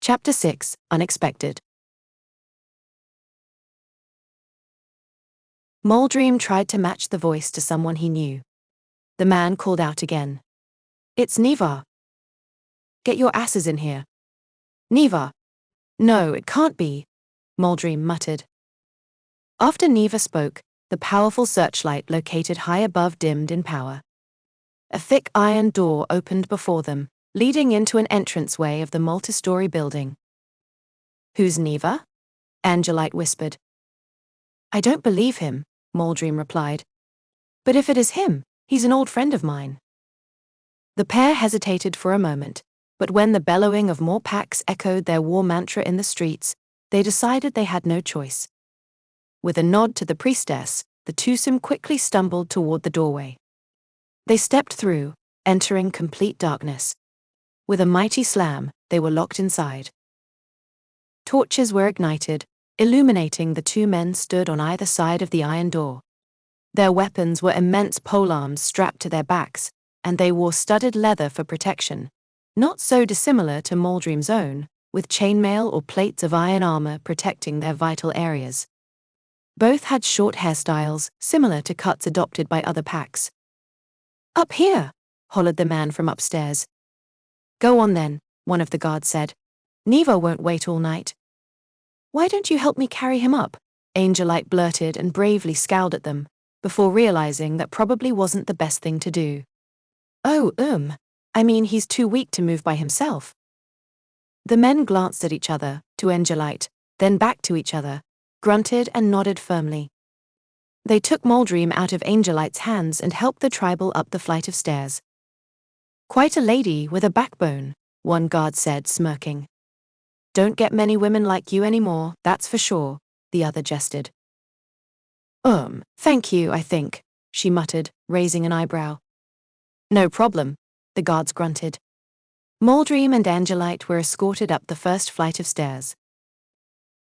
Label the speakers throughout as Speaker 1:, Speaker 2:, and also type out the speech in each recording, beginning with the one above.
Speaker 1: Chapter 6, Unexpected. Moldream tried to match the voice to someone he knew. The man called out again. "It's Neva. Get your asses in here." "Neva." "No, it can't be," Moldream muttered. After Neva spoke, the powerful searchlight located high above dimmed in power. A thick iron door opened before them, leading into an entranceway of the multi-story building. "Who's Neva?" Angelite whispered. "I don't believe him," Moldream replied. "But if it is him, he's an old friend of mine." The pair hesitated for a moment, but when the bellowing of more packs echoed their war mantra in the streets, they decided they had no choice. With a nod to the priestess, the twosome quickly stumbled toward the doorway. They stepped through, entering complete darkness. With a mighty slam, they were locked inside. Torches were ignited, illuminating the two men stood on either side of the iron door. Their weapons were immense polearms strapped to their backs, and they wore studded leather for protection, not so dissimilar to Moldream's own, with chainmail or plates of iron armor protecting their vital areas. Both had short hairstyles, similar to cuts adopted by other packs. "Up here!" hollered the man from upstairs. "Go on then," one of the guards said. "Neva won't wait all night." "Why don't you help me carry him up?" Angelite blurted and bravely scowled at them, before realizing that probably wasn't the best thing to do. "Oh, I mean he's too weak to move by himself." The men glanced at each other, to Angelite, then back to each other, grunted and nodded firmly. They took Moldream out of Angelite's hands and helped the tribal up the flight of stairs. "Quite a lady with a backbone," one guard said, smirking. "Don't get many women like you anymore, that's for sure," the other jested. Thank you, I think," she muttered, raising an eyebrow. "No problem," the guards grunted. Moldream and Angelite were escorted up the first flight of stairs.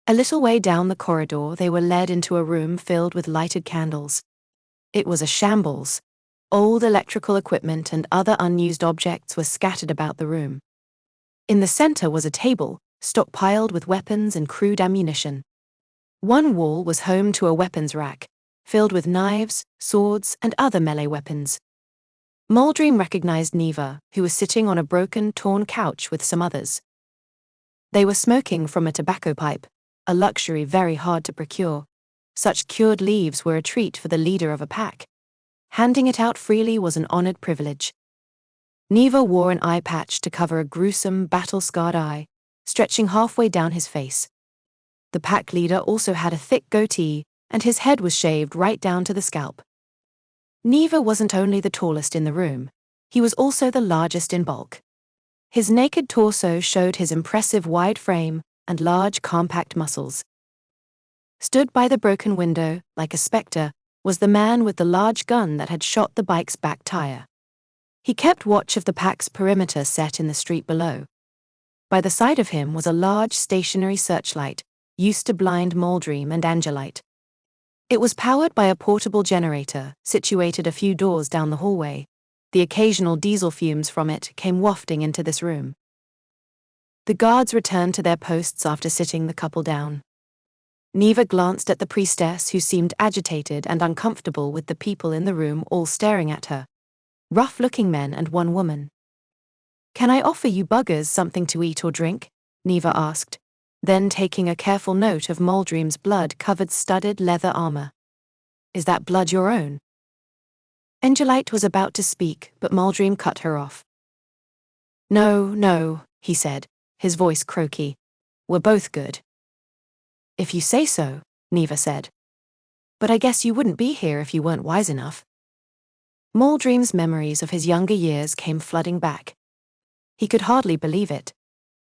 Speaker 1: A little way down the corridor, they were led into a room filled with lighted candles. It was a shambles. Old electrical equipment and other unused objects were scattered about the room. In the center was a table, stockpiled with weapons and crude ammunition. One wall was home to a weapons rack, filled with knives, swords, and other melee weapons. Moldream recognized Neva, who was sitting on a broken, torn couch with some others. They were smoking from a tobacco pipe, a luxury very hard to procure. Such cured leaves were a treat for the leader of a pack. Handing it out freely was an honored privilege. Neva wore an eye patch to cover a gruesome, battle-scarred eye, stretching halfway down his face. The pack leader also had a thick goatee, and his head was shaved right down to the scalp. Neva wasn't only the tallest in the room, he was also the largest in bulk. His naked torso showed his impressive wide frame and large, compact muscles. Stood by the broken window, like a specter, was the man with the large gun that had shot the bike's back tire. He kept watch of the pack's perimeter set in the street below. By the side of him was a large stationary searchlight, used to blind Moldream and Angelite. It was powered by a portable generator, situated a few doors down the hallway. The occasional diesel fumes from it came wafting into this room. The guards returned to their posts after sitting the couple down. Neva glanced at the priestess, who seemed agitated and uncomfortable with the people in the room all staring at her. Rough-looking men and one woman. "Can I offer you buggers something to eat or drink?" Neva asked, then taking a careful note of Moldream's blood-covered studded leather armor. "Is that blood your own?" Angelite was about to speak, but Moldream cut her off. No, he said, his voice croaky. "We're both good." "If you say so," Neva said. "But I guess you wouldn't be here if you weren't wise enough." Moldream's memories of his younger years came flooding back. He could hardly believe it.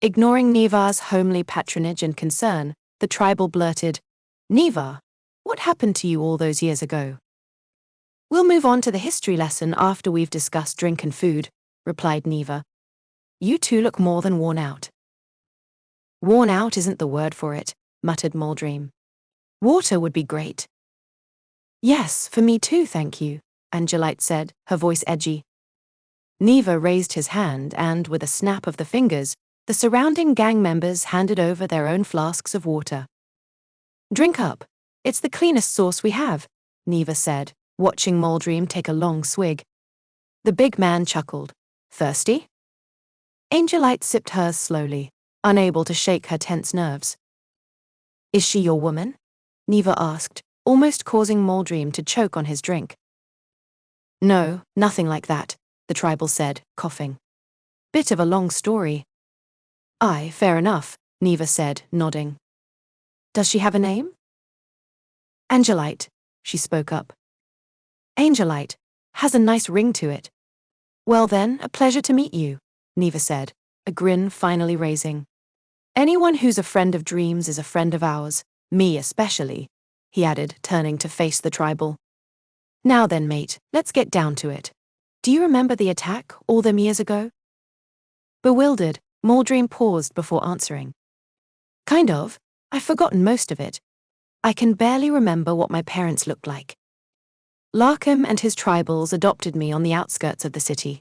Speaker 1: Ignoring Neva's homely patronage and concern, the tribal blurted, "Neva, what happened to you all those years ago?" "We'll move on to the history lesson after we've discussed drink and food," replied Neva. "You two look more than worn out." "Worn out isn't the word for it," muttered Moldream. "Water would be great." "Yes, for me too, thank you," Angelite said, her voice edgy. Neva raised his hand and, with a snap of the fingers, The surrounding gang members handed over their own flasks of water. "Drink up. It's the cleanest sauce we have," Neva said, watching Moldream take a long swig. The big man chuckled. "Thirsty?" Angelite sipped hers slowly, unable to shake her tense nerves. "Is she your woman?" Neva asked, almost causing Moldream to choke on his drink. "No, nothing like that," the tribal said, coughing. "Bit of a long story." "Aye, fair enough," Neva said, nodding. "Does she have a name?" "Angelite," she spoke up. "Angelite. Has a nice ring to it." "Well then, a pleasure to meet you," Neva said, a grin finally raising. "Anyone who's a friend of Dreams is a friend of ours, me especially," he added, turning to face the tribal. "Now then, mate, let's get down to it. Do you remember the attack all them years ago?" Bewildered, Moldream paused before answering. "Kind of. I've forgotten most of it. I can barely remember what my parents looked like. Larkham and his tribals adopted me on the outskirts of the city.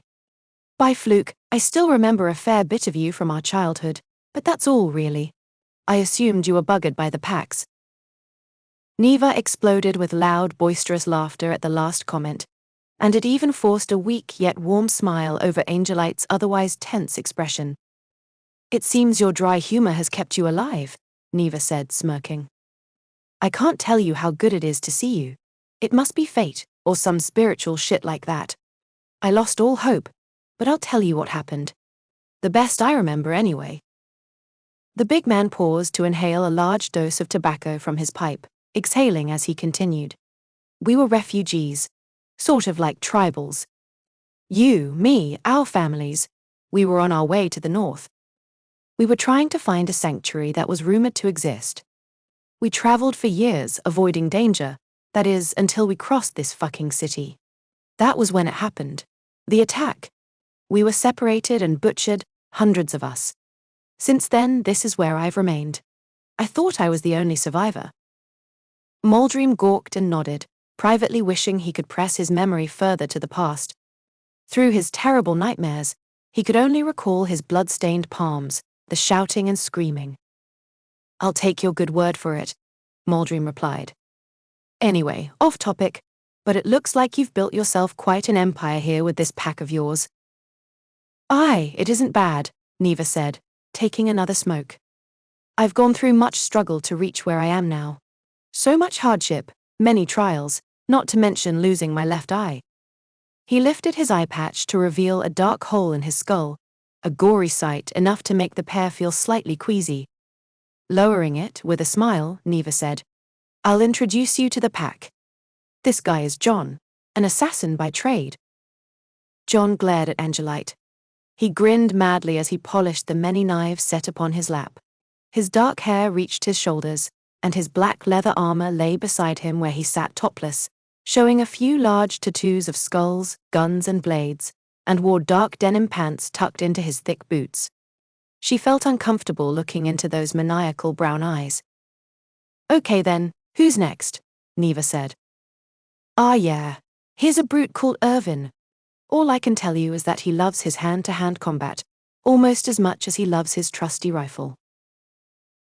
Speaker 1: By fluke, I still remember a fair bit of you from our childhood, but that's all really. I assumed you were buggered by the packs." Neva exploded with loud, boisterous laughter at the last comment, and it even forced a weak yet warm smile over Angelite's otherwise tense expression. "It seems your dry humor has kept you alive," Neva said, smirking. "I can't tell you how good it is to see you. It must be fate, or some spiritual shit like that. I lost all hope, but I'll tell you what happened. The best I remember anyway." The big man paused to inhale a large dose of tobacco from his pipe, exhaling as he continued. "We were refugees. Sort of like tribals. You, me, our families. We were on our way to the north. We were trying to find a sanctuary that was rumored to exist. We traveled for years, avoiding danger, that is, until we crossed this fucking city. That was when it happened. The attack. We were separated and butchered, hundreds of us. Since then, this is where I've remained. I thought I was the only survivor." Moldream gawked and nodded, privately wishing he could press his memory further to the past. Through his terrible nightmares, he could only recall his blood-stained palms, the shouting and screaming. "I'll take your good word for it," Moldream replied. "Anyway, off topic, but it looks like you've built yourself quite an empire here with this pack of yours." "Aye, it isn't bad," Neva said, taking another smoke. "I've gone through much struggle to reach where I am now. So much hardship, many trials, not to mention losing my left eye." He lifted his eye patch to reveal a dark hole in his skull, a gory sight enough to make the pair feel slightly queasy. Lowering it, with a smile, Neva said, "I'll introduce you to the pack. This guy is John, an assassin by trade." John glared at Angelite. He grinned madly as he polished the many knives set upon his lap. His dark hair reached his shoulders, and his black leather armor lay beside him where he sat topless, showing a few large tattoos of skulls, guns and blades, and wore dark denim pants tucked into his thick boots. She felt uncomfortable looking into those maniacal brown eyes. "Okay then, who's next?" Neva said. "Ah yeah, here's a brute called Irvin. All I can tell you is that he loves his hand-to-hand combat, almost as much as he loves his trusty rifle."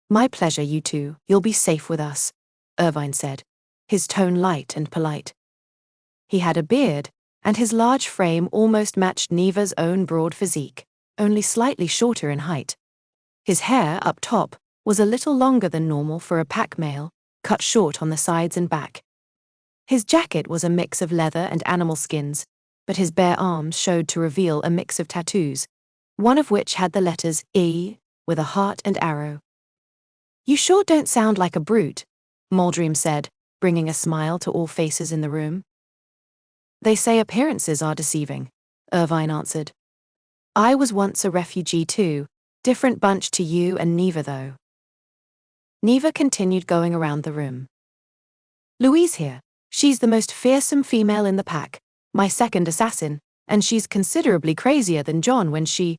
Speaker 1: "My pleasure, you two, you'll be safe with us," Irvine said, his tone light and polite. He had a beard, and his large frame almost matched Neva's own broad physique, only slightly shorter in height. His hair, up top, was a little longer than normal for a pack male, cut short on the sides and back. His jacket was a mix of leather and animal skins, but his bare arms showed to reveal a mix of tattoos, one of which had the letters E, with a heart and arrow. "You sure don't sound like a brute," Moldream said, bringing a smile to all faces in the room. "They say appearances are deceiving," Irvine answered. "I was once a refugee too, different bunch to you and Neva though." Neva continued going around the room. "Louise here, she's the most fearsome female in the pack, my second assassin, and she's considerably crazier than John when she—"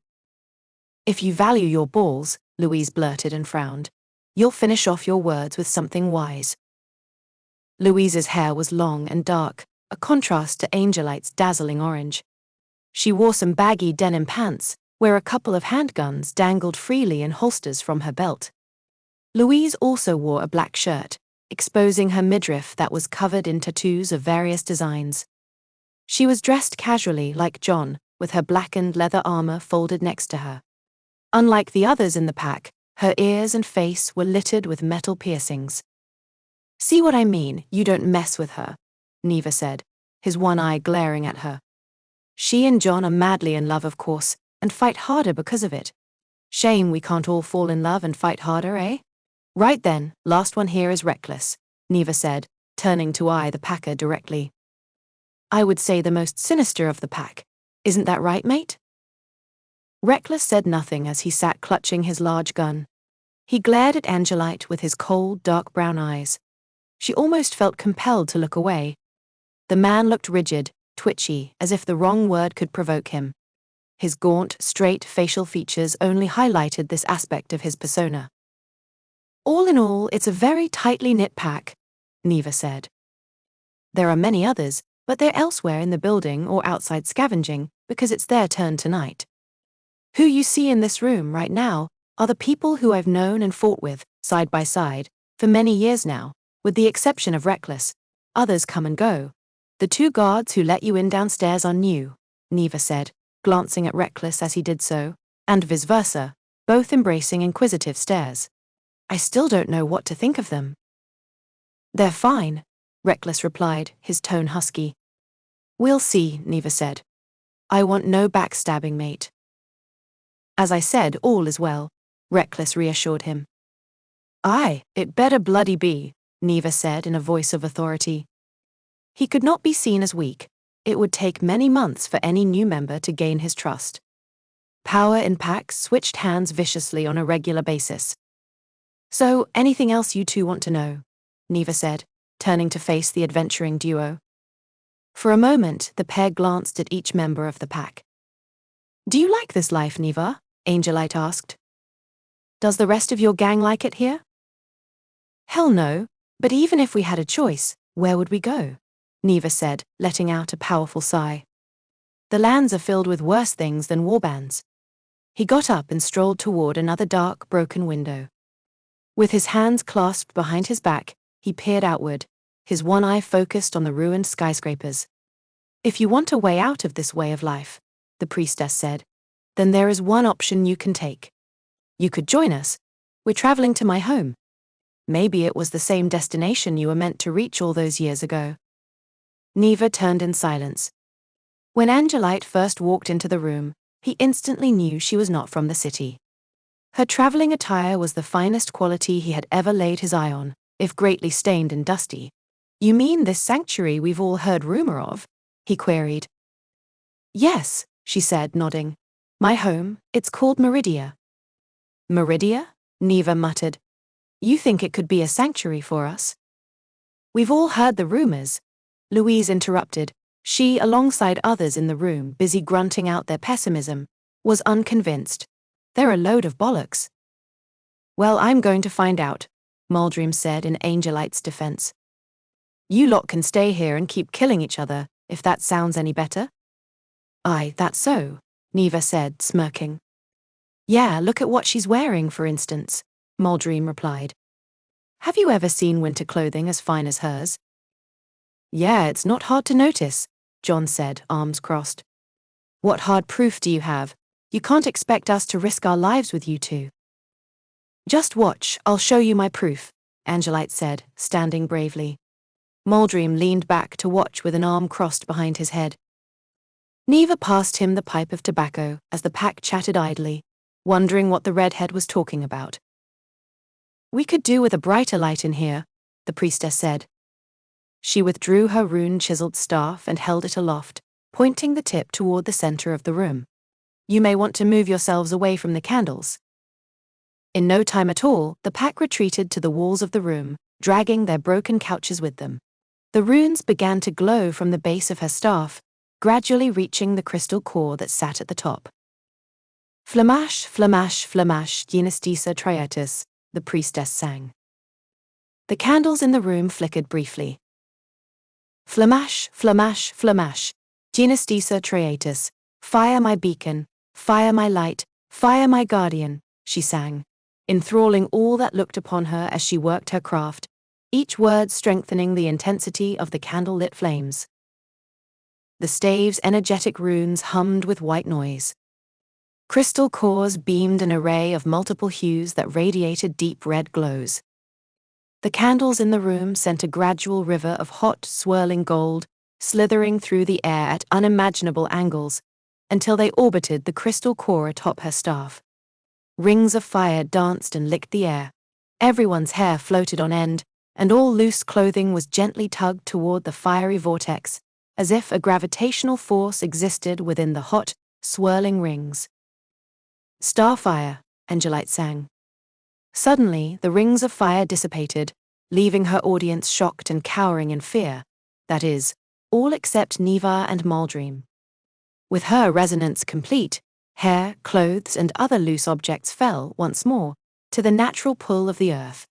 Speaker 1: "If you value your balls," Louise blurted and frowned, "you'll finish off your words with something wise." Louise's hair was long and dark, a contrast to Angelite's dazzling orange. She wore some baggy denim pants, where a couple of handguns dangled freely in holsters from her belt. Louise also wore a black shirt, exposing her midriff that was covered in tattoos of various designs. She was dressed casually like John, with her blackened leather armor folded next to her. Unlike the others in the pack, her ears and face were littered with metal piercings. "See what I mean? You don't mess with her," Neva said, his one eye glaring at her. "She and John are madly in love, of course, and fight harder because of it. Shame we can't all fall in love and fight harder, eh?" "Right then, last one here is Reckless," Neva said, turning to eye the packer directly. "I would say the most sinister of the pack. Isn't that right, mate?" Reckless said nothing as he sat clutching his large gun. He glared at Angelite with his cold, dark brown eyes. She almost felt compelled to look away. The man looked rigid, twitchy, as if the wrong word could provoke him. His gaunt, straight facial features only highlighted this aspect of his persona. "All in all, it's a very tightly knit pack," Neva said. "There are many others, but they're elsewhere in the building or outside scavenging because it's their turn tonight. Who you see in this room right now are the people who I've known and fought with, side by side, for many years now, with the exception of Reckless. Others come and go. The two guards who let you in downstairs are new," Neva said, glancing at Reckless as he did so, and vice versa, both embracing inquisitive stares. "I still don't know what to think of them." "They're fine," Reckless replied, his tone husky. "We'll see," Neva said. "I want no backstabbing, mate." "As I said, all is well," Reckless reassured him. "Aye, it better bloody be," Neva said in a voice of authority. He could not be seen as weak. It would take many months for any new member to gain his trust. Power in packs switched hands viciously on a regular basis. "So, anything else you two want to know?" Neva said, turning to face the adventuring duo. For a moment, the pair glanced at each member of the pack. "Do you like this life, Neva?" Angelite asked. "Does the rest of your gang like it here?" "Hell no, but even if we had a choice, where would we go?" Neva said, letting out a powerful sigh. "The lands are filled with worse things than warbands." He got up and strolled toward another dark, broken window. With his hands clasped behind his back, he peered outward, his one eye focused on the ruined skyscrapers. "If you want a way out of this way of life," the priestess said, "then there is one option you can take. You could join us. We're traveling to my home. Maybe it was the same destination you were meant to reach all those years ago." Neva turned in silence. When Angelite first walked into the room, he instantly knew she was not from the city. Her traveling attire was the finest quality he had ever laid his eye on, if greatly stained and dusty. "You mean this sanctuary we've all heard rumor of?" he queried. "Yes," she said, nodding. "My home, it's called Meridia." "Meridia?" Neva muttered. "You think it could be a sanctuary for us?" "We've all heard the rumors," Louise interrupted. She, alongside others in the room busy grunting out their pessimism, was unconvinced. "They're a load of bollocks." "Well, I'm going to find out," Muldream said in Angelite's defense. "You lot can stay here and keep killing each other, if that sounds any better." "Aye, that's so," Neva said, smirking. "Yeah, look at what she's wearing, for instance," Muldream replied. "Have you ever seen winter clothing as fine as hers?" "Yeah, it's not hard to notice," John said, arms crossed. "What hard proof do you have? You can't expect us to risk our lives with you two." "Just watch, I'll show you my proof," Angelite said, standing bravely. Muldream leaned back to watch with an arm crossed behind his head. Neva passed him the pipe of tobacco as the pack chatted idly, wondering what the redhead was talking about. "We could do with a brighter light in here," the priestess said. She withdrew her rune-chiseled staff and held it aloft, pointing the tip toward the center of the room. "You may want to move yourselves away from the candles." In no time at all, the pack retreated to the walls of the room, dragging their broken couches with them. The runes began to glow from the base of her staff, gradually reaching the crystal core that sat at the top. "Flamash, flamash, flamash, genestisa triatus," the priestess sang. The candles in the room flickered briefly. "Flamash, flamash, flamash, genestisa triatus, fire my beacon, "Fire my light, fire my guardian," she sang, enthralling all that looked upon her as she worked her craft, each word strengthening the intensity of the candle-lit flames. The stave's energetic runes hummed with white noise. Crystal cores beamed an array of multiple hues that radiated deep red glows. The candles in the room sent a gradual river of hot, swirling gold, slithering through the air at unimaginable angles, until they orbited the crystal core atop her staff. Rings of fire danced and licked the air. Everyone's hair floated on end, and all loose clothing was gently tugged toward the fiery vortex, as if a gravitational force existed within the hot, swirling rings. "Starfire," Angelite sang. Suddenly, the rings of fire dissipated, leaving her audience shocked and cowering in fear, that is, all except Neva and Maldream. With her resonance complete, hair, clothes, and other loose objects fell, once more, to the natural pull of the earth.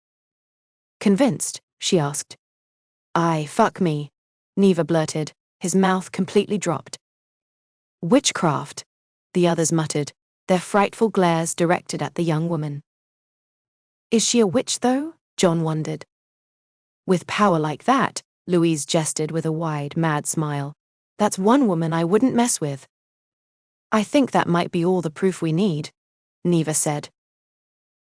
Speaker 1: "Convinced?" she asked. "Aye, fuck me," Neva blurted, his mouth completely dropped. "Witchcraft," the others muttered, their frightful glares directed at the young woman. "Is she a witch, though?" John wondered. "With power like that," Louise jested with a wide, mad smile, "that's one woman I wouldn't mess with." "I think that might be all the proof we need," Neva said.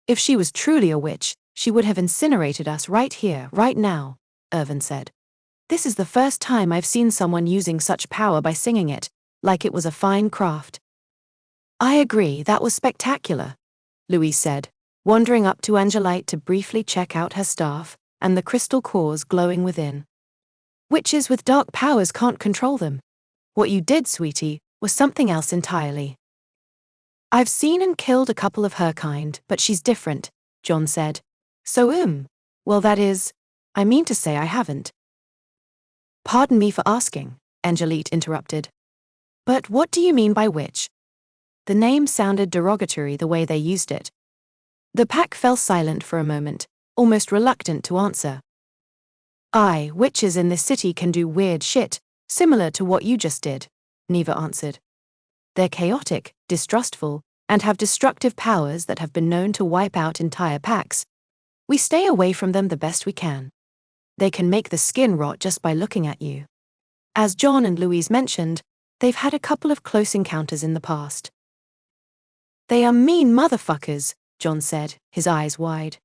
Speaker 1: "If she was truly a witch, she would have incinerated us right here, right now," Irvin said. "This is the first time I've seen someone using such power by singing it, like it was a fine craft." "I agree, that was spectacular," Louise said, wandering up to Angelite to briefly check out her staff and the crystal cores glowing within. "Witches with dark powers can't control them. What you did, sweetie, was something else entirely." "I've seen and killed a couple of her kind, but she's different," John said. "So, well, that is, I mean to say I haven't." "Pardon me for asking," Angelite interrupted. "But what do you mean by witch?" The name sounded derogatory the way they used it. The pack fell silent for a moment, almost reluctant to answer. "Aye, witches in this city can do weird shit, similar to what you just did," Neva answered. "They're chaotic, distrustful, and have destructive powers that have been known to wipe out entire packs. We stay away from them the best we can. They can make the skin rot just by looking at you." As John and Louise mentioned, they've had a couple of close encounters in the past. "They are mean motherfuckers," John said, his eyes wide.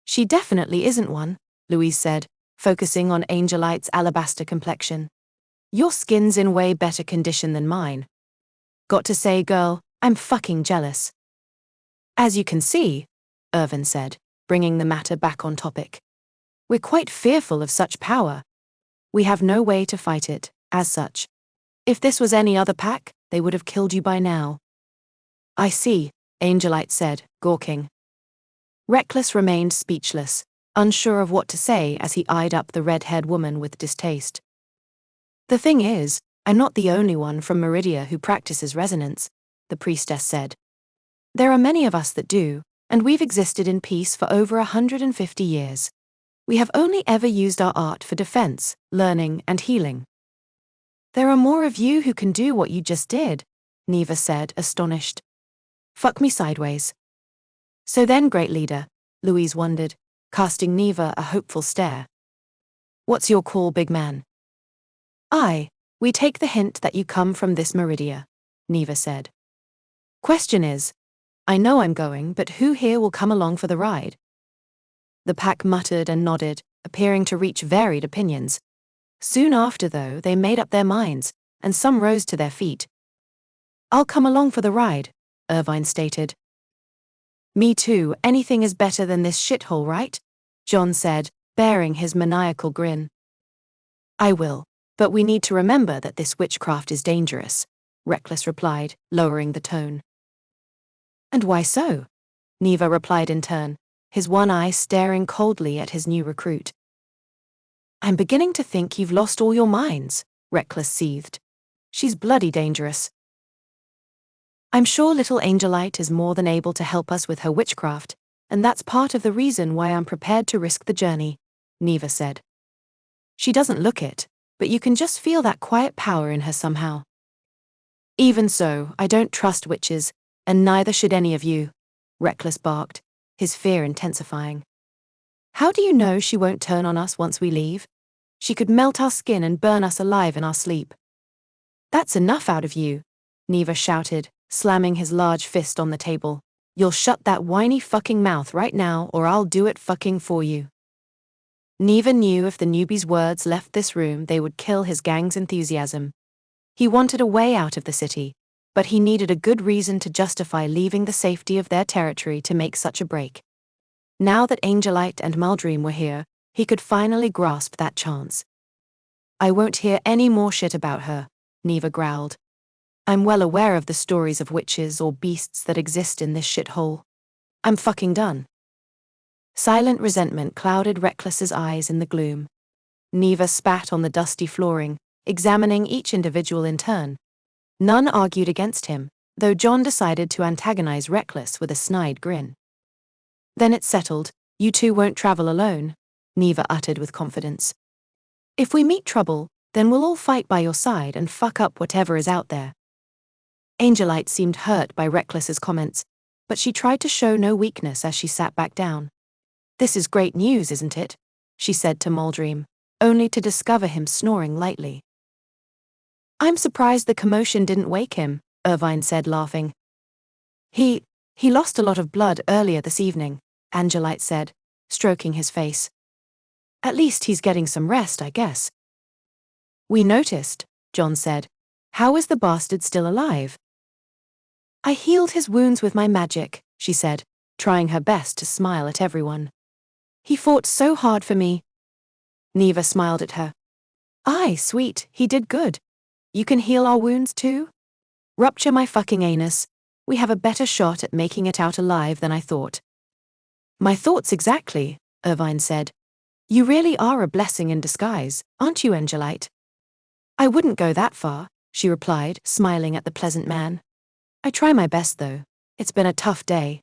Speaker 1: "She definitely isn't one," Louise said, focusing on Angelite's alabaster complexion. "Your skin's in way better condition than mine. Got to say, girl, I'm fucking jealous." "As you can see," Irvin said, bringing the matter back on topic, "we're quite fearful of such power. We have no way to fight it, as such. If this was any other pack, they would have killed you by now." "I see," Angelite said, gawking. Reckless remained speechless, unsure of what to say as he eyed up the red-haired woman with distaste. "The thing is, I'm not the only one from Meridia who practices resonance," the priestess said. "There are many of us that do, and we've existed in peace for over 150 years. We have only ever used our art for defense, learning, and healing." "There are more of you who can do what you just did," Neva said, astonished. "Fuck me sideways." "So then, great leader," Louise wondered, casting Neva a hopeful stare. "What's your call, big man?" "Aye, we take the hint that you come from this Meridia," Neva said. "Question is, I know I'm going, but who here will come along for the ride?" The pack muttered and nodded, appearing to reach varied opinions. Soon after, though, they made up their minds, and some rose to their feet. "I'll come along for the ride," Irvine stated. "Me too, anything is better than this shithole, right?" John said, bearing his maniacal grin. "I will, but we need to remember that this witchcraft is dangerous," Reckless replied, lowering the tone. "And why so?" Neva replied in turn, his one eye staring coldly at his new recruit. "I'm beginning to think you've lost all your minds," Reckless seethed. "She's bloody dangerous." "I'm sure little Angelite is more than able to help us with her witchcraft, and that's part of the reason why I'm prepared to risk the journey," Neva said. "She doesn't look it, but you can just feel that quiet power in her somehow." Even so, I don't trust witches, and neither should any of you, Reckless barked, his fear intensifying. How do you know she won't turn on us once we leave? She could melt our skin and burn us alive in our sleep. That's enough out of you, Neva shouted, slamming his large fist on the table. You'll shut that whiny fucking mouth right now or I'll do it fucking for you. Neva knew if the newbie's words left this room they would kill his gang's enthusiasm. He wanted a way out of the city, but he needed a good reason to justify leaving the safety of their territory to make such a break. Now that Angelite and Muldream were here, he could finally grasp that chance. I won't hear any more shit about her, Neva growled. I'm well aware of the stories of witches or beasts that exist in this shithole. I'm fucking done. Silent resentment clouded Reckless's eyes in the gloom. Neva spat on the dusty flooring, examining each individual in turn. None argued against him, though John decided to antagonize Reckless with a snide grin. Then it's settled, you two won't travel alone, Neva uttered with confidence. If we meet trouble, then we'll all fight by your side and fuck up whatever is out there. Angelite seemed hurt by Reckless's comments, but she tried to show no weakness as she sat back down. This is great news, isn't it? She said to Muldream, only to discover him snoring lightly. I'm surprised the commotion didn't wake him, Irvine said, laughing. He lost a lot of blood earlier this evening, Angelite said, stroking his face. At least he's getting some rest, I guess. We noticed, John said. How is the bastard still alive? I healed his wounds with my magic, she said, trying her best to smile at everyone. He fought so hard for me. Neva smiled at her. Aye, sweet, he did good. You can heal our wounds too? Rupture my fucking anus. We have a better shot at making it out alive than I thought. My thoughts exactly, Irvine said. You really are a blessing in disguise, aren't you, Angelite? I wouldn't go that far, she replied, smiling at the pleasant man. I try my best though. It's been a tough day.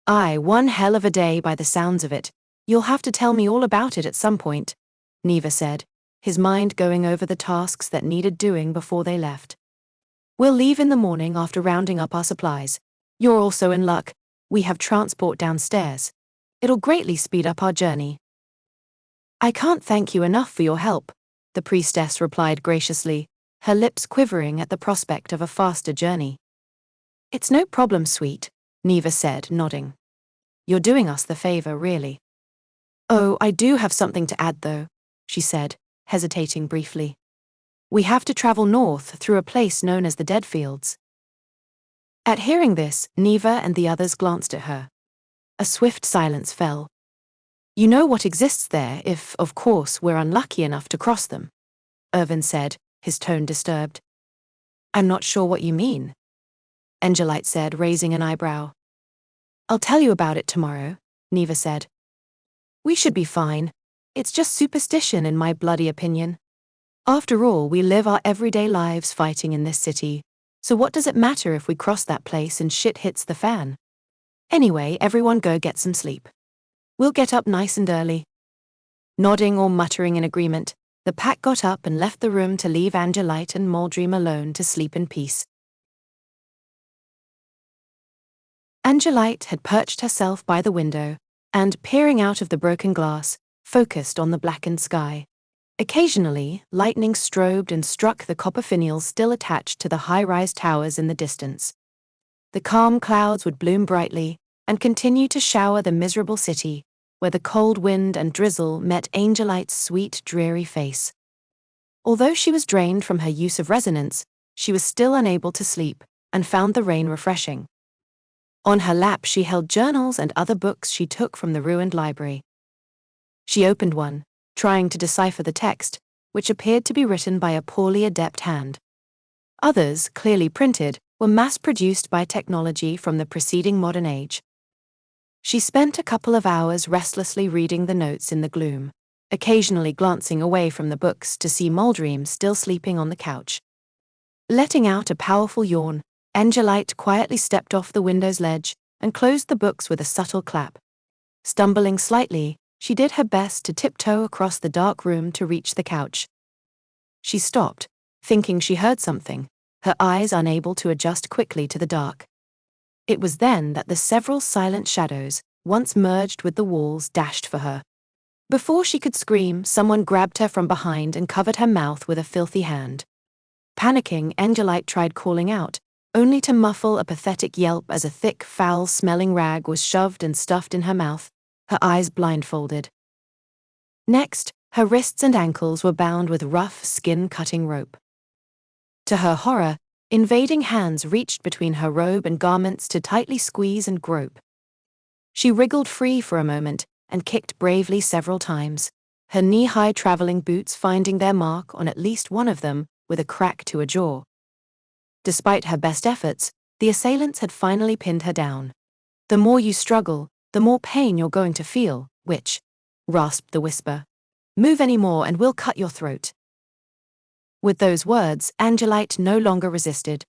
Speaker 1: Aye, one hell of a day by the sounds of it. You'll have to tell me all about it at some point, Neva said, his mind going over the tasks that needed doing before they left. We'll leave in the morning after rounding up our supplies. You're also in luck. We have transport downstairs. It'll greatly speed up our journey. I can't thank you enough for your help, the priestess replied graciously, her lips quivering at the prospect of a faster journey. It's no problem, sweet, Neva said, nodding. You're doing us the favor, really. Oh, I do have something to add though, she said, hesitating briefly. We have to travel north through a place known as the Deadfields. At hearing this, Neva and the others glanced at her. A swift silence fell. You know what exists there if, of course, we're unlucky enough to cross them, Irvin said, his tone disturbed. I'm not sure what you mean, Angelite said, raising an eyebrow. I'll tell you about it tomorrow, Neva said. We should be fine. It's just superstition in my bloody opinion. After all, we live our everyday lives fighting in this city, so what does it matter if we cross that place and shit hits the fan? Anyway, everyone go get some sleep. We'll get up nice and early. Nodding or muttering in agreement, the pack got up and left the room to leave Angelite and Muldream alone to sleep in peace. Angelite had perched herself by the window, and, peering out of the broken glass, focused on the blackened sky. Occasionally, lightning strobed and struck the copper finials still attached to the high-rise towers in the distance. The calm clouds would bloom brightly, and continue to shower the miserable city, where the cold wind and drizzle met Angelite's sweet, dreary face. Although she was drained from her use of resonance, she was still unable to sleep, and found the rain refreshing. On her lap she held journals and other books she took from the ruined library. She opened one, trying to decipher the text, which appeared to be written by a poorly adept hand. Others, clearly printed, were mass-produced by technology from the preceding modern age. She spent a couple of hours restlessly reading the notes in the gloom, occasionally glancing away from the books to see Muldream still sleeping on the couch. Letting out a powerful yawn, Angelite quietly stepped off the window's ledge and closed the books with a subtle clap. Stumbling slightly, she did her best to tiptoe across the dark room to reach the couch. She stopped, thinking she heard something, her eyes unable to adjust quickly to the dark. It was then that the several silent shadows, once merged with the walls, dashed for her. Before she could scream, someone grabbed her from behind and covered her mouth with a filthy hand. Panicking, Angelite tried calling out, only to muffle a pathetic yelp as a thick, foul-smelling rag was shoved and stuffed in her mouth, her eyes blindfolded. Next, her wrists and ankles were bound with rough, skin-cutting rope. To her horror, invading hands reached between her robe and garments to tightly squeeze and grope. She wriggled free for a moment and kicked bravely several times, her knee-high traveling boots finding their mark on at least one of them with a crack to a jaw. Despite her best efforts, the assailants had finally pinned her down. "The more you struggle, the more pain you're going to feel, witch," rasped the whisper. "Move any more and we'll cut your throat." With those words, Angelite no longer resisted.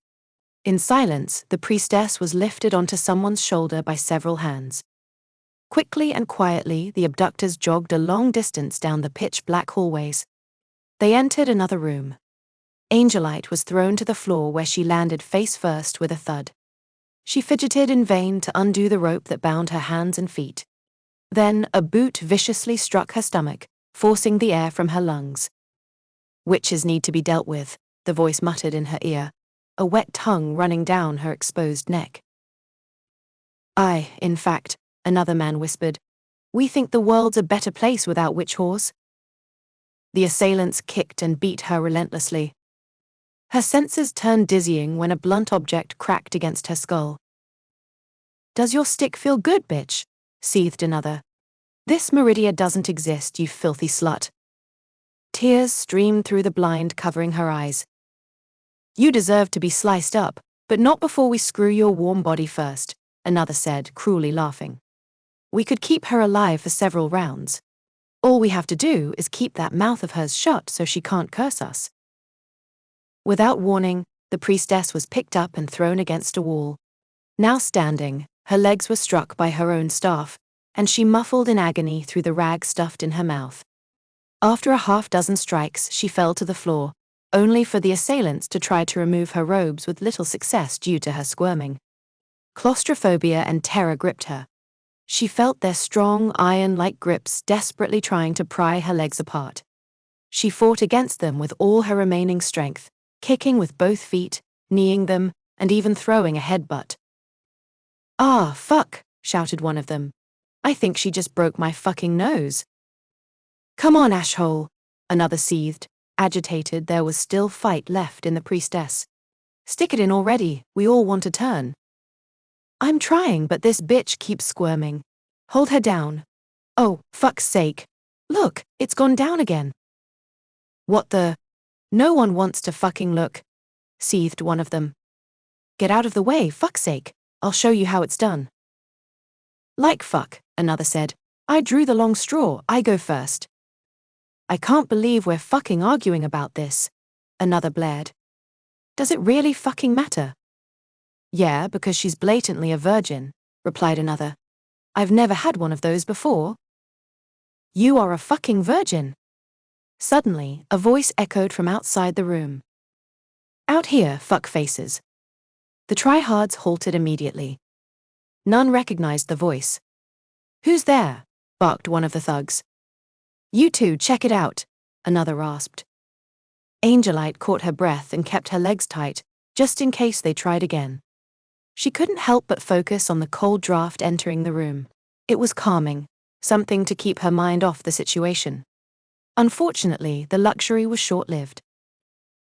Speaker 1: In silence, the priestess was lifted onto someone's shoulder by several hands. Quickly and quietly, the abductors jogged a long distance down the pitch-black hallways. They entered another room. Angelite was thrown to the floor where she landed face first with a thud. She fidgeted in vain to undo the rope that bound her hands and feet. Then a boot viciously struck her stomach, forcing the air from her lungs. "Witches need to be dealt with," the voice muttered in her ear, a wet tongue running down her exposed neck. In fact," another man whispered. "We think the world's a better place without witch whores." The assailants kicked and beat her relentlessly. Her senses turned dizzying when a blunt object cracked against her skull. "Does your stick feel good, bitch?" seethed another. "This Meridia doesn't exist, you filthy slut." Tears streamed through the blind covering her eyes. "You deserve to be sliced up, but not before we screw your warm body first," another said, cruelly laughing. "We could keep her alive for several rounds. All we have to do is keep that mouth of hers shut so she can't curse us." Without warning, the priestess was picked up and thrown against a wall. Now standing, her legs were struck by her own staff, and she muffled in agony through the rag stuffed in her mouth. After a half-dozen strikes, she fell to the floor, only for the assailants to try to remove her robes with little success due to her squirming. Claustrophobia and terror gripped her. She felt their strong, iron-like grips desperately trying to pry her legs apart. She fought against them with all her remaining strength, kicking with both feet, kneeing them, and even throwing a headbutt. "Ah, fuck," shouted one of them. "I think she just broke my fucking nose." "Come on, asshole," another seethed, agitated there was still fight left in the priestess. "Stick it in already, we all want a turn." "I'm trying, but this bitch keeps squirming. Hold her down." "Oh, fuck's sake. Look, it's gone down again." "What the? No one wants to fucking look," seethed one of them. "Get out of the way, fuck's sake. I'll show you how it's done." "Like fuck," another said. "I drew the long straw, I go first." "I can't believe we're fucking arguing about this," another blared. "Does it really fucking matter?" "Yeah, because she's blatantly a virgin," replied another. "I've never had one of those before." "You are a fucking virgin." Suddenly, a voice echoed from outside the room. "Out here, fuckfaces." The tryhards halted immediately. None recognized the voice. "Who's there?" barked one of the thugs. "You two, check it out," another rasped. Angelite caught her breath and kept her legs tight, just in case they tried again. She couldn't help but focus on the cold draft entering the room. It was calming, something to keep her mind off the situation. Unfortunately, the luxury was short-lived.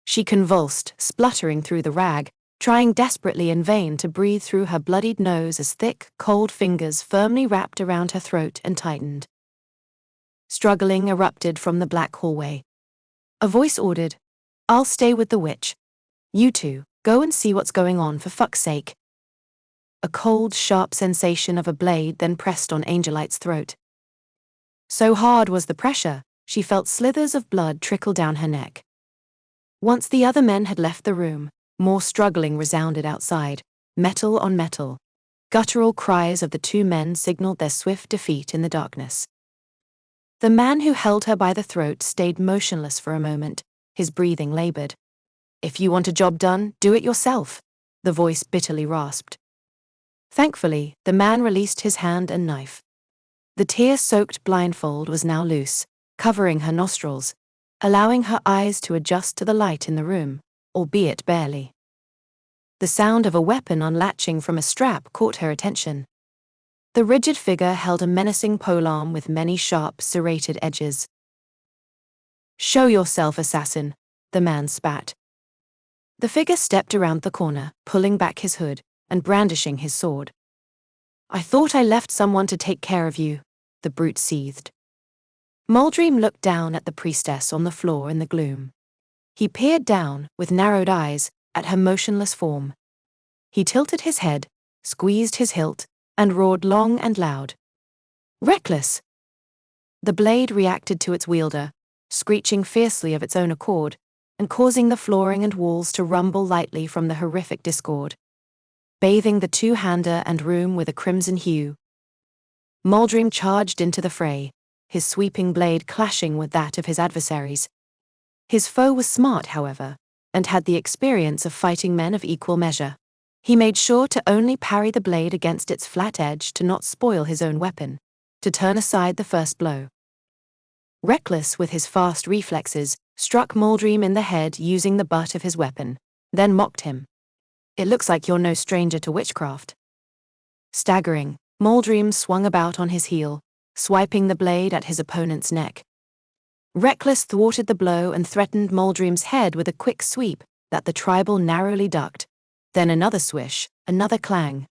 Speaker 1: She convulsed, spluttering through the rag, trying desperately in vain to breathe through her bloodied nose as thick, cold fingers firmly wrapped around her throat and tightened. Struggling erupted from the black hallway. A voice ordered, "I'll stay with the witch. You two, go and see what's going on for fuck's sake." A cold, sharp sensation of a blade then pressed on Angelite's throat. So hard was the pressure, she felt slithers of blood trickle down her neck. Once the other men had left the room, more struggling resounded outside, metal on metal. Guttural cries of the two men signaled their swift defeat in the darkness. The man who held her by the throat stayed motionless for a moment, his breathing labored. If you want a job done, do it yourself, the voice bitterly rasped. Thankfully, the man released his hand and knife. The tear-soaked blindfold was now loose, covering her nostrils, allowing her eyes to adjust to the light in the room, albeit barely. The sound of a weapon unlatching from a strap caught her attention. The rigid figure held a menacing polearm with many sharp, serrated edges. "Show yourself, assassin," the man spat. The figure stepped around the corner, pulling back his hood and brandishing his sword. "I thought I left someone to take care of you," the brute seethed. Muldream looked down at the priestess on the floor in the gloom. He peered down, with narrowed eyes, at her motionless form. He tilted his head, squeezed his hilt, and roared long and loud. "Reckless!" The blade reacted to its wielder, screeching fiercely of its own accord, and causing the flooring and walls to rumble lightly from the horrific discord, bathing the two-hander and room with a crimson hue. Muldream charged into the fray, his sweeping blade clashing with that of his adversaries. His foe was smart, however, and had the experience of fighting men of equal measure. He made sure to only parry the blade against its flat edge to not spoil his own weapon, to turn aside the first blow. Reckless with his fast reflexes, struck Muldream in the head using the butt of his weapon, then mocked him. "It looks like you're no stranger to witchcraft." Staggering, Muldream swung about on his heel, swiping the blade at his opponent's neck. Reckless thwarted the blow and threatened Muldream's head with a quick sweep that the tribal narrowly ducked, then another swish, another clang.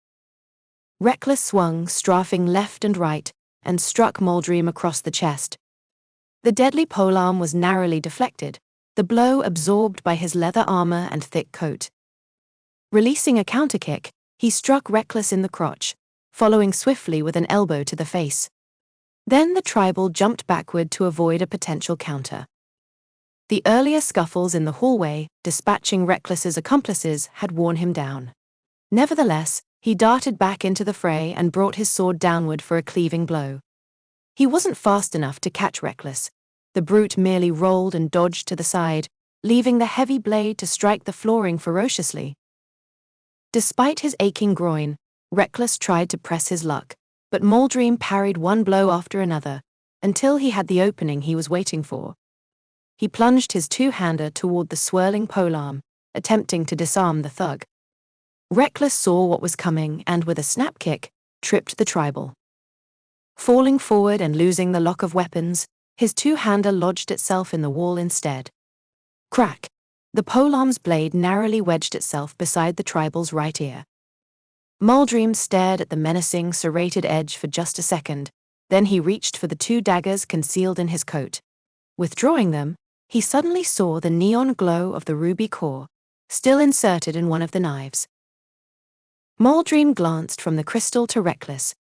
Speaker 1: Reckless swung, strafing left and right, and struck Muldream across the chest. The deadly polearm was narrowly deflected, the blow absorbed by his leather armor and thick coat. Releasing a counterkick, he struck Reckless in the crotch, following swiftly with an elbow to the face. Then the tribal jumped backward to avoid a potential counter. The earlier scuffles in the hallway, dispatching Reckless's accomplices, had worn him down. Nevertheless, he darted back into the fray and brought his sword downward for a cleaving blow. He wasn't fast enough to catch Reckless. The brute merely rolled and dodged to the side, leaving the heavy blade to strike the flooring ferociously. Despite his aching groin, Reckless tried to press his luck, but Muldream parried one blow after another, until he had the opening he was waiting for. He plunged his two-hander toward the swirling polearm, attempting to disarm the thug. Reckless saw what was coming and, with a snap kick, tripped the tribal. Falling forward and losing the lock of weapons, his two-hander lodged itself in the wall instead. Crack! The polearm's blade narrowly wedged itself beside the tribal's right ear. Muldream stared at the menacing, serrated edge for just a second, then he reached for the two daggers concealed in his coat. Withdrawing them, he suddenly saw the neon glow of the ruby core, still inserted in one of the knives. Muldream glanced from the crystal to Reckless.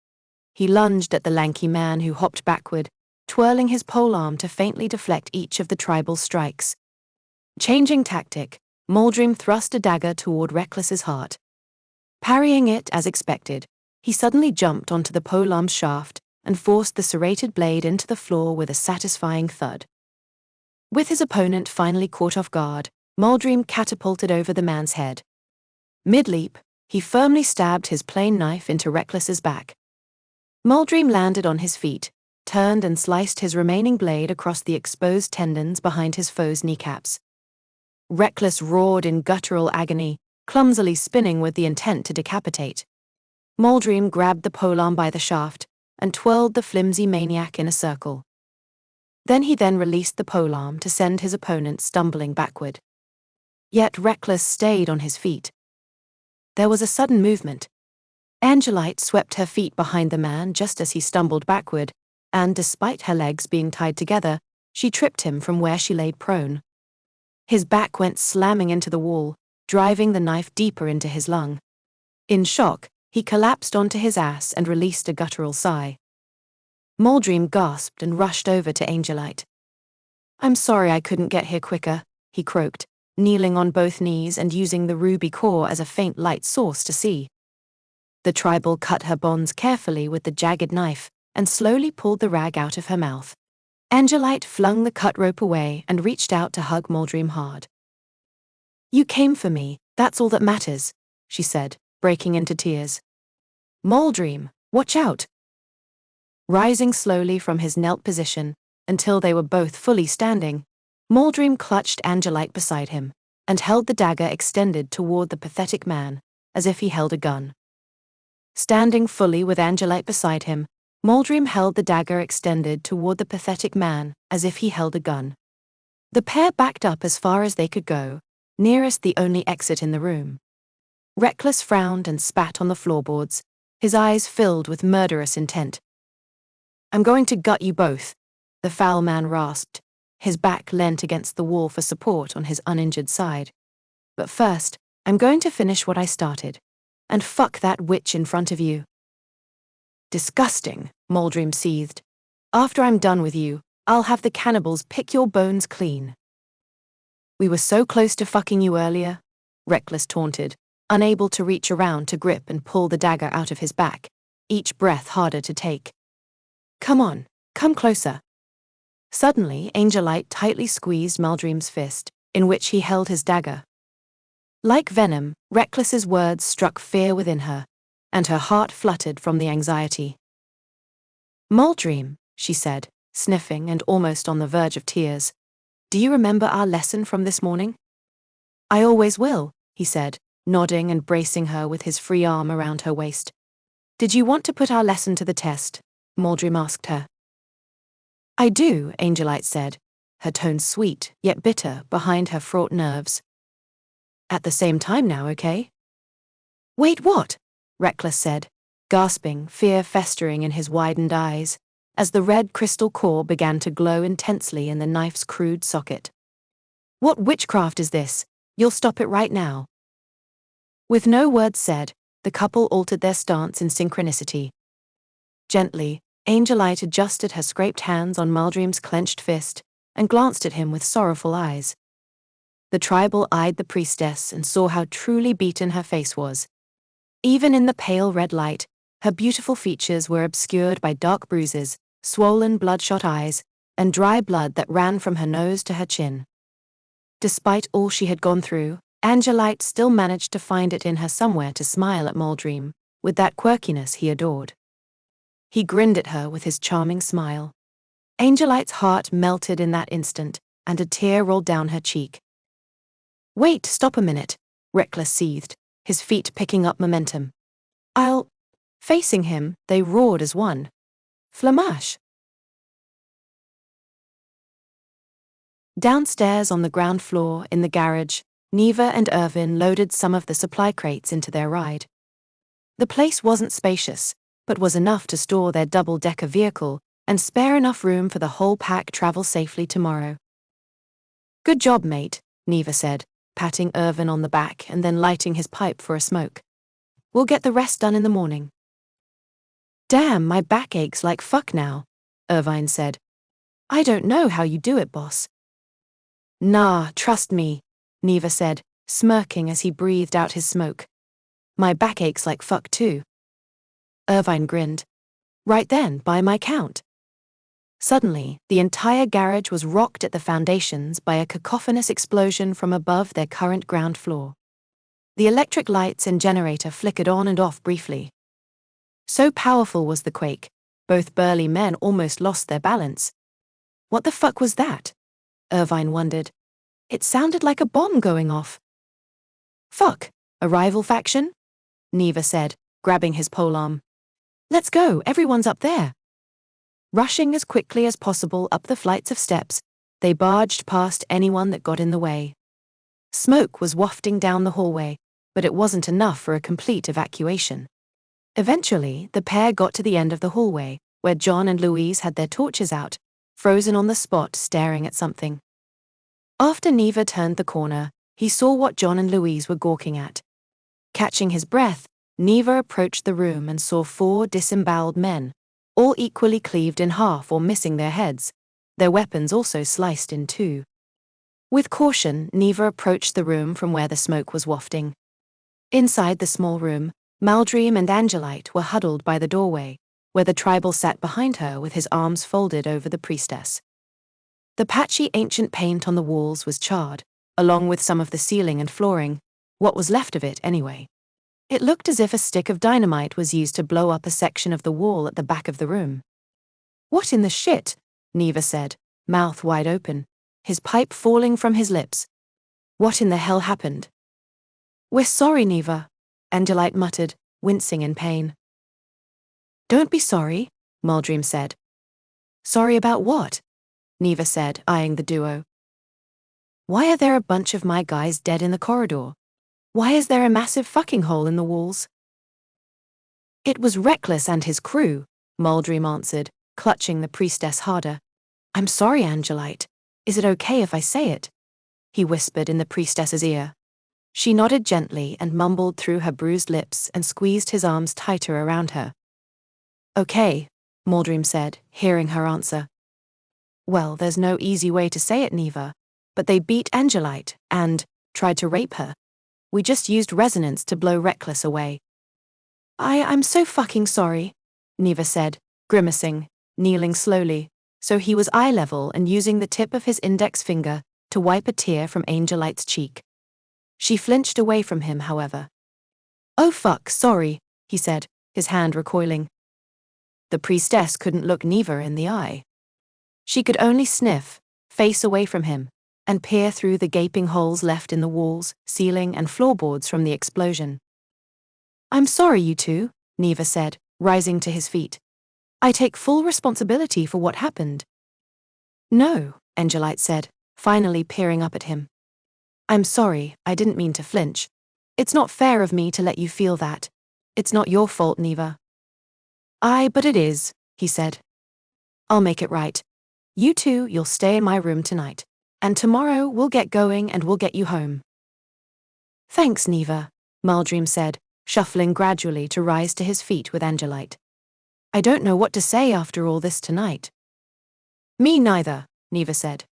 Speaker 1: He lunged at the lanky man who hopped backward, twirling his polearm to faintly deflect each of the tribal's strikes. Changing tactic, Muldream thrust a dagger toward Reckless's heart. Parrying it as expected, he suddenly jumped onto the polearm's shaft and forced the serrated blade into the floor with a satisfying thud. With his opponent finally caught off guard, Muldream catapulted over the man's head. Mid-leap, he firmly stabbed his plain knife into Reckless's back. Muldream landed on his feet, turned and sliced his remaining blade across the exposed tendons behind his foe's kneecaps. Reckless roared in guttural agony, clumsily spinning with the intent to decapitate. Muldream grabbed the polearm by the shaft and twirled the flimsy maniac in a circle. He released the polearm to send his opponent stumbling backward. Yet Reckless stayed on his feet. There was a sudden movement. Angelite swept her feet behind the man just as he stumbled backward, and despite her legs being tied together, she tripped him from where she lay prone. His back went slamming into the wall, driving the knife deeper into his lung. In shock, he collapsed onto his ass and released a guttural sigh. Muldream gasped and rushed over to Angelite. "I'm sorry I couldn't get here quicker," he croaked, kneeling on both knees and using the ruby core as a faint light source to see. The tribal cut her bonds carefully with the jagged knife and slowly pulled the rag out of her mouth. Angelite flung the cut rope away and reached out to hug Muldream hard. You came for me, that's all that matters, she said, breaking into tears. Moldream, watch out! Rising slowly from his knelt position, until they were both fully standing, Moldream clutched Angelite beside him, and held the dagger extended toward the pathetic man, as if he held a gun. Standing fully with Angelite beside him, Moldream held the dagger extended toward the pathetic man, as if he held a gun. The pair backed up as far as they could go, nearest the only exit in the room. Reckless frowned and spat on the floorboards, his eyes filled with murderous intent. I'm going to gut you both, the foul man rasped, his back leant against the wall for support on his uninjured side. But first, I'm going to finish what I started. And fuck that witch in front of you. Disgusting, Moldream seethed. After I'm done with you, I'll have the cannibals pick your bones clean. We were so close to fucking you earlier, Reckless taunted, unable to reach around to grip and pull the dagger out of his back, each breath harder to take. Come on, come closer. Suddenly, Angelite tightly squeezed Moldream's fist, in which he held his dagger. Like venom, Reckless's words struck fear within her, and her heart fluttered from the anxiety. Moldream, she said, sniffing and almost on the verge of tears. Do you remember our lesson from this morning? I always will, he said, nodding and bracing her with his free arm around her waist. Did you want to put our lesson to the test? Moldream asked her. I do, Angelite said, her tone sweet, yet bitter, behind her fraught nerves. At the same time now, okay? Wait, what? Reckless said, gasping, fear festering in his widened eyes, as the red crystal core began to glow intensely in the knife's crude socket. What witchcraft is this? You'll stop it right now. With no words said, the couple altered their stance in synchronicity. Gently, Angelite adjusted her scraped hands on Moldream's clenched fist and glanced at him with sorrowful eyes. The tribal eyed the priestess and saw how truly beaten her face was. Even in the pale red light, her beautiful features were obscured by dark bruises, swollen bloodshot eyes, and dry blood that ran from her nose to her chin. Despite all she had gone through, Angelite still managed to find it in her somewhere to smile at Moldream, with that quirkiness he adored. He grinned at her with his charming smile. Angelite's heart melted in that instant, and a tear rolled down her cheek. Wait, stop a minute, Reckless seethed, his feet picking up momentum. Facing him, they roared as one. Flamash! Downstairs on the ground floor, in the garage, Neva and Irvin loaded some of the supply crates into their ride. The place wasn't spacious, but was enough to store their double-decker vehicle and spare enough room for the whole pack travel safely tomorrow. Good job, mate, Neva said, patting Irvin on the back and then lighting his pipe for a smoke. We'll get the rest done in the morning. Damn, my back aches like fuck now, Irvine said. I don't know how you do it, boss. Nah, trust me, Neva said, smirking as he breathed out his smoke. My back aches like fuck too. Irvine grinned. Right then, by my count. Suddenly, the entire garage was rocked at the foundations by a cacophonous explosion from above their current ground floor. The electric lights and generator flickered on and off briefly. So powerful was the quake, both burly men almost lost their balance. What the fuck was that? Irvine wondered. It sounded like a bomb going off. Fuck, a rival faction? Neva said, grabbing his polearm. Let's go, everyone's up there. Rushing as quickly as possible up the flights of steps, they barged past anyone that got in the way. Smoke was wafting down the hallway, but it wasn't enough for a complete evacuation. Eventually, the pair got to the end of the hallway, where John and Louise had their torches out, frozen on the spot staring at something. After Neva turned the corner, he saw what John and Louise were gawking at. Catching his breath, Neva approached the room and saw 4 disemboweled men, all equally cleaved in half or missing their heads, their weapons also sliced in 2. With caution, Neva approached the room from where the smoke was wafting. Inside the small room, Moldream and Angelite were huddled by the doorway, where the tribal sat behind her with his arms folded over the priestess. The patchy ancient paint on the walls was charred, along with some of the ceiling and flooring, what was left of it anyway. It looked as if a stick of dynamite was used to blow up a section of the wall at the back of the room. "What in the shit?" Neva said, mouth wide open, his pipe falling from his lips. "What in the hell happened?" "We're sorry, Neva," Angelite muttered, wincing in pain. "Don't be sorry," Muldream said. "Sorry about what?" Neva said, eyeing the duo. "Why are there a bunch of my guys dead in the corridor? Why is there a massive fucking hole in the walls?" "It was Reckless and his crew," Muldream answered, clutching the priestess harder. "I'm sorry, Angelite. Is it okay if I say it?" he whispered in the priestess's ear. She nodded gently and mumbled through her bruised lips and squeezed his arms tighter around her. "Okay," Muldream said, hearing her answer. "Well, there's no easy way to say it, Neva, but they beat Angelite and tried to rape her. We just used resonance to blow Reckless away." I'm so fucking sorry," Neva said, grimacing, kneeling slowly, so he was eye level and using the tip of his index finger to wipe a tear from Angelite's cheek. She flinched away from him, however. "Oh fuck, sorry," he said, his hand recoiling. The priestess couldn't look Neva in the eye. She could only sniff, face away from him, and peer through the gaping holes left in the walls, ceiling, and floorboards from the explosion. "I'm sorry, you two," Neva said, rising to his feet. "I take full responsibility for what happened." "No," Angelite said, finally peering up at him. "I'm sorry, I didn't mean to flinch. It's not fair of me to let you feel that. It's not your fault, Neva." But it is," he said. "I'll make it right. You two, you'll stay in my room tonight. And tomorrow we'll get going and we'll get you home." "Thanks, Neva," Muldream said, shuffling gradually to rise to his feet with Angelite. "I don't know what to say after all this tonight." "Me neither," Neva said.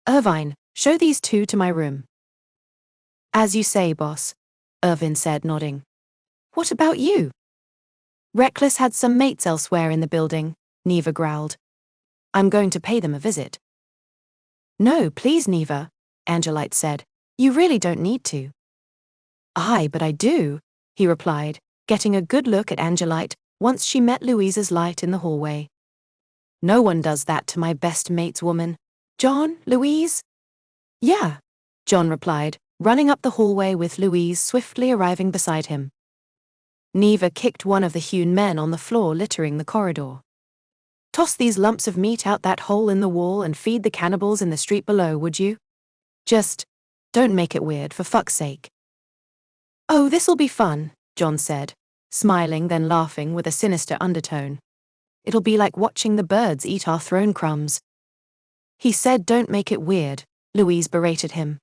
Speaker 1: "Irvine, show these two to my room." "As you say, boss," Irvine said, nodding. "What about you?" "Reckless had some mates elsewhere in the building," Neva growled. "I'm going to pay them a visit." "No, please, Neva," Angelite said. "You really don't need to." But I do," he replied, getting a good look at Angelite once she met Louise's light in the hallway. "No one does that to my best mate's woman. John, Louise?" "Yeah," John replied, running up the hallway with Louise swiftly arriving beside him. Neva kicked one of the hewn men on the floor littering the corridor. "Toss these lumps of meat out that hole in the wall and feed the cannibals in the street below, would you? Just don't make it weird, for fuck's sake." "Oh, this'll be fun," John said, smiling then laughing with a sinister undertone. "It'll be like watching the birds eat our throne crumbs." "He said don't make it weird," Louise berated him.